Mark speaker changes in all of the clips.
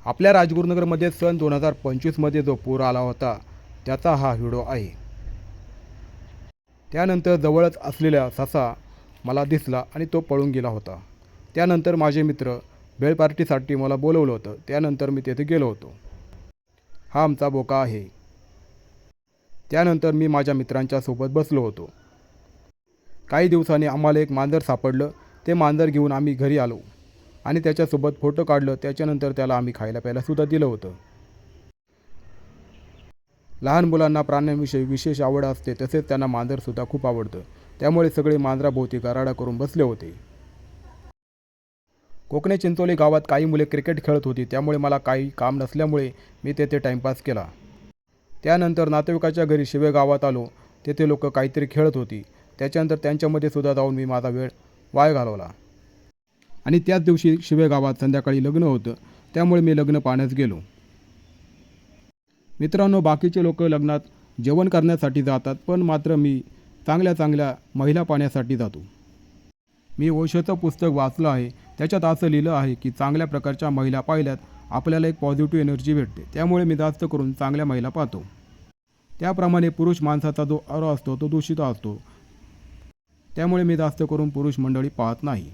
Speaker 1: आपल्या राजगुरुनगरमध्ये सन 2025मध्ये जो पूर आला होता त्याचा हा व्हिडिओ आहे। त्यानंतर जवळच असलेला ससा मला दिसला आणि तो पळून गेला होता। त्यानंतर माझे मित्र बेल पार्टीसाठी मला बोलवलं होतं। त्यानंतर मी तेथे गेलो होतो। हा आमचा बोका आहे। त्यानंतर मी माझ्या मित्रांच्या सोबत बसलो होतो। काही दिवसांनी आम्हाला एक मांजर सापडलं। ते मांजर घेऊन आम्ही घरी आलो आणि त्याच्यासोबत फोटो काढलं। त्याच्यानंतर त्याला आम्ही खायला प्यायला सुद्धा दिलं होतं। लहान मुलांना प्राण्यांविषयी विशेष आवड असते, तसेच त्यांना मांजरसुद्धा खूप आवडतं। त्यामुळे सगळे मांजराभोवती गराडा करून बसले होते। कोकणे चिंचोली गावात काही मुले क्रिकेट खेळत होती, त्यामुळे मला काही काम नसल्यामुळे मी तेथे टाईमपास केला। त्यानंतर नातेवाईकाच्या घरी शिवे गावात आलो। तेथे लोक काहीतरी खेळत होती। त्याच्यानंतर त्यांच्यामध्ये सुद्धा जाऊन मी माझा वेळ वाया घालवला आणि त्याच दिवशी शिवे गावात संध्याकाळी लग्न होतं, त्यामुळे मी लग्न पाहण्यास गेलो। मित्रांनो, बाकीचे लोक लग्नात जेवण करण्यासाठी जातात, पण मात्र मी चांगल्या चांगल्या महिला पाहण्यासाठी जातो। मी ओशोचं पुस्तक वाचलं आहे। त्याच्यात असं लिहिलं आहे की चांगल्या प्रकारच्या महिला पाहिल्यात आपल्याला एक पॉझिटिव्ह एनर्जी भेटते। त्यामुळे मी जास्त करून चांगल्या महिला पाहतो। त्याप्रमाणे पुरुष माणसाचा जो अरा असतो तो दूषित असतो, त्यामुळे मी जास्त करून पुरुष मंडळी पाहत नाही।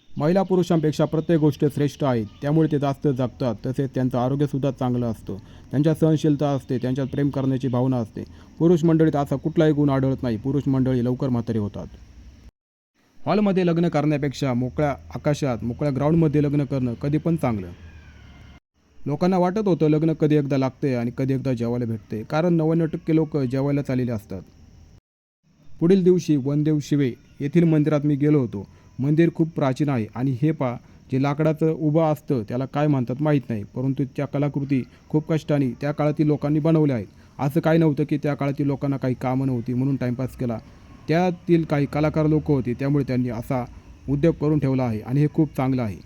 Speaker 1: महिला पुरुषांपेक्षा प्रत्येक गोष्ट श्रेष्ठ आहे, त्यामुळे ते जास्त जगतात। तसेच त्यांचं आरोग्यसुद्धा चांगलं असतं। त्यांच्यात सहनशीलता असते, त्यांच्यात प्रेम करण्याची भावना असते। पुरुष मंडळीत असा कुठलाही गुण आढळत नाही। पुरुष मंडळी लवकर म्हातारे होतात। हॉलमध्ये लग्न करण्यापेक्षा मोकळ्या आकाशात मोकळ्या ग्राउंडमध्ये लग्न करणं कधी पण चांगलं। लोकांना वाटत होतं लग्न कधी एकदा लागते आणि कधी एकदा जेवायला भेटते, कारण 99% लोक जेवायला चाललेले असतात। पुढील दिवशी वनदेव शिवे येथील मंदिरात मी गेलो होतो। मंदिर खूप प्राचीन आहे आणि हे पा जे लाकडाचं उभं असतं त्याला काय म्हणतात माहीत नाही, परंतु त्या कलाकृती खूप कष्टाने त्या काळातील लोकांनी बनवल्या आहेत। असं काही नव्हतं की त्या काळातील लोकांना काही कामं नव्हती म्हणून टाईमपास केला। त्यातील काही कलाकार लोक होते, त्यामुळे त्यांनी असा उद्योग करून ठेवला आहे आणि हे खूप चांगलं आहे।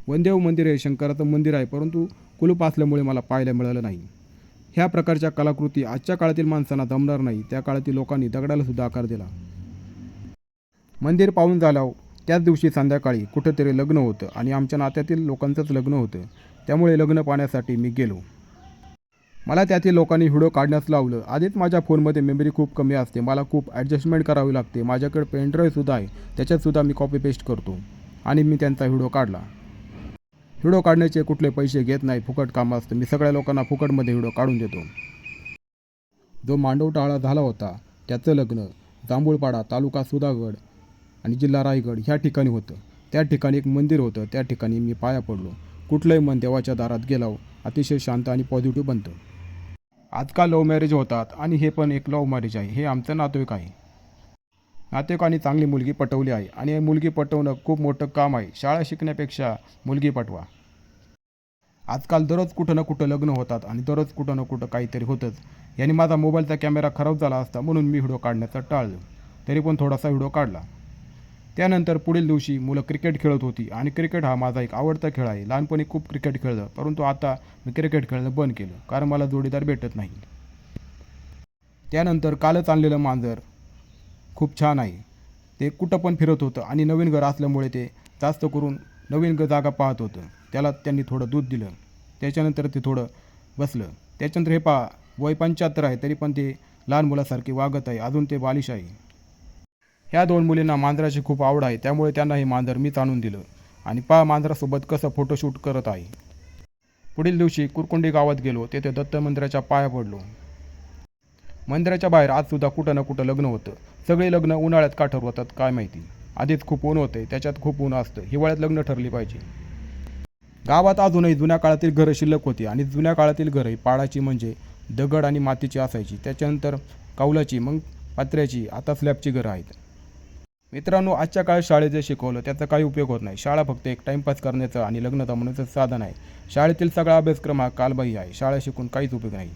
Speaker 1: वनदेव मंदिर हे शंकराचं मंदिर आहे, परंतु कुलूप असल्यामुळे मला पाहायला मिळालं नाही। ह्या प्रकारच्या कलाकृती आजच्या काळातील माणसांना जमणार नाही। त्या काळातील लोकांनी दगडाला सुद्धा आकार दिला। मंदिर पाहून झाल्यावर त्याच दिवशी संध्याकाळी कुठेतरी लग्न होतं आणि आमच्या नात्यातील लोकांचंच लग्न होतं, त्यामुळे लग्न पाहण्यासाठी मी गेलो। मला त्यातील लोकांनी व्हिडिओ काढण्यास लावलं। आधीच माझ्या फोनमध्ये मेमरी खूप कमी असते, मला खूप ॲडजस्टमेंट करावी लागते। माझ्याकडे पेनड्राईव्हसुद्धा आहे, त्याच्यातसुद्धा मी कॉपी पेस्ट करतो आणि मी त्यांचा व्हिडिओ काढला। व्हिडिओ काढण्याचे कुठले पैसे घेत नाही, फुकट काम असतं। मी सगळ्या लोकांना फुकटमध्ये व्हिडिओ काढून देतो। जो मांडवटाळा झाला होता त्याचं लग्न जांभूळपाडा, तालुका सुधागड आणि जिल्हा रायगड ह्या ठिकाणी होतं। त्या ठिकाणी एक मंदिर होतं, त्या ठिकाणी मी पाया पडलो। कुठलंही मन देवाच्या दारात गेल्यावर अतिशय शांत आणि पॉझिटिव्ह बनतं। आजकाल लव्ह मॅरेज होतात आणि हे पण एक लव्ह मॅरेज आहे। हे आमचं नातेवाईक आहे। नातेवाईकांनी चांगली मुलगी पटवली आहे आणि हे मुलगी पटवणं खूप मोठं काम आहे। शाळा शिकण्यापेक्षा मुलगी पटवा। आजकाल दररोज कुठं ना कुठं लग्न होतात आणि दररोज कुठं ना कुठं काहीतरी होतंच। याने माझा मोबाईलचा कॅमेरा खराब झाला असता म्हणून मी व्हिडिओ काढण्याचं टाळलं, तरी पण थोडासा व्हिडिओ काढला। त्यानंतर पुढील दिवशी मुलं क्रिकेट खेळत होती आणि क्रिकेट हा माझा एक आवडता खेळ आहे। लहानपणी खूप क्रिकेट खेळलं, परंतु आता मी क्रिकेट खेळणं बंद केलं, कारण मला जोडीदार भेटत नाही। त्यानंतर कालच आणलेलं मांजर खूप छान आहे। ते कुठं पण फिरत होतं आणि नवीन घर असल्यामुळे ते जास्त करून नवीन जागा पाहत होतं। त्याला त्यांनी थोडं दूध दिलं, त्याच्यानंतर ते थोडं बसलं। त्याच्यानंतर हे पहा, वय 75 आहे, तरी पण ते लहान मुलासारखे वागत आहे, अजून ते बालिश आहे। ह्या दोन मुलींना मांजराची खूप आवड आहे, त्यामुळे त्यांना हे मांजर मीच आणून दिलं आणि पहा मांजरासोबत कसं फोटोशूट करत आहे। पुढील दिवशी कुरकुंडी गावात गेलो, तेथे दत्त मंदिराच्या पाया पडलो। मंदिराच्या बाहेर आजसुद्धा कुठं ना कुठं लग्न होतं। सगळे लग्न उन्हाळ्यात का ठरवतात काय माहिती। आधीच खूप ऊन होते, त्याच्यात खूप ऊन असतं। हिवाळ्यात लग्न ठरली पाहिजे। गावात अजूनही जुन्या काळातील घरं शिल्लक होती आणि जुन्या काळातील घरं पाडाची म्हणजे दगड आणि मातीची असायची। त्याच्यानंतर कौलाची, मग पत्र्याची, आता स्लॅबची घरं आहेत। मित्रांनो, आजच्या काळात शाळेत जे शिकवलं त्याचा काही उपयोग होत नाही। शाळा फक्त एक टाईमपास करण्याचं आणि लग्न जमवण्याचं साधन आहे। शाळेतील सगळा अभ्यासक्रम हा कालबाह्य आहे। शाळा शिकून काहीच उपयोग नाही।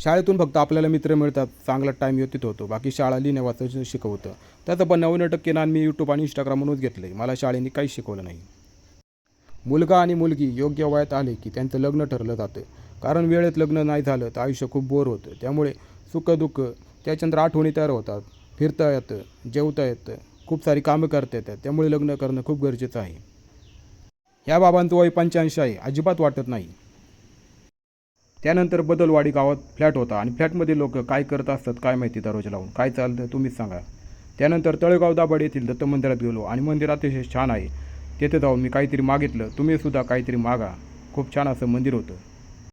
Speaker 1: शाळेतून फक्त आपल्याला मित्र मिळतात, चांगला टाईम व्यतीत होतो, बाकी शाळा लिहिणं वाचायचं शिकवतं। त्याचं पण 99% ज्ञान मी यूट्यूब आणि इंस्टाग्रामवरूनच घेतलं आहे। मला शाळेने काहीच शिकवलं नाही। मुलगा आणि मुलगी योग्य वयात आले की त्यांचं लग्न ठरलं जातं, कारण वेळेत लग्न नाही झालं तर आयुष्य खूप बोर होतं। त्यामुळे सुखदुःख, त्याच्यानंतर आठवणी तयार होतात, फिरता येतं, जेवता येतं, खूप सारी कामं करता येतात, त्यामुळे लग्न करणं खूप गरजेचं आहे। ह्या बाबांचं वय 85 आहे, अजिबात वाटत नाही. त्यानंतर बदलवाडी गावात फ्लॅट होता आणि फ्लॅटमध्ये लोक काय करत असतात काय माहिती दरवाजा लावून. काय चालतं तुम्हीच सांगा. त्यानंतर तळेगाव दाभाडे येथील दत्त मंदिरात गेलो आणि मंदिर अतिशय छान आहे. तेथे जाऊन मी काहीतरी मागितलं. तुम्हीसुद्धा काहीतरी मागा. खूप छान असं मंदिर होतं.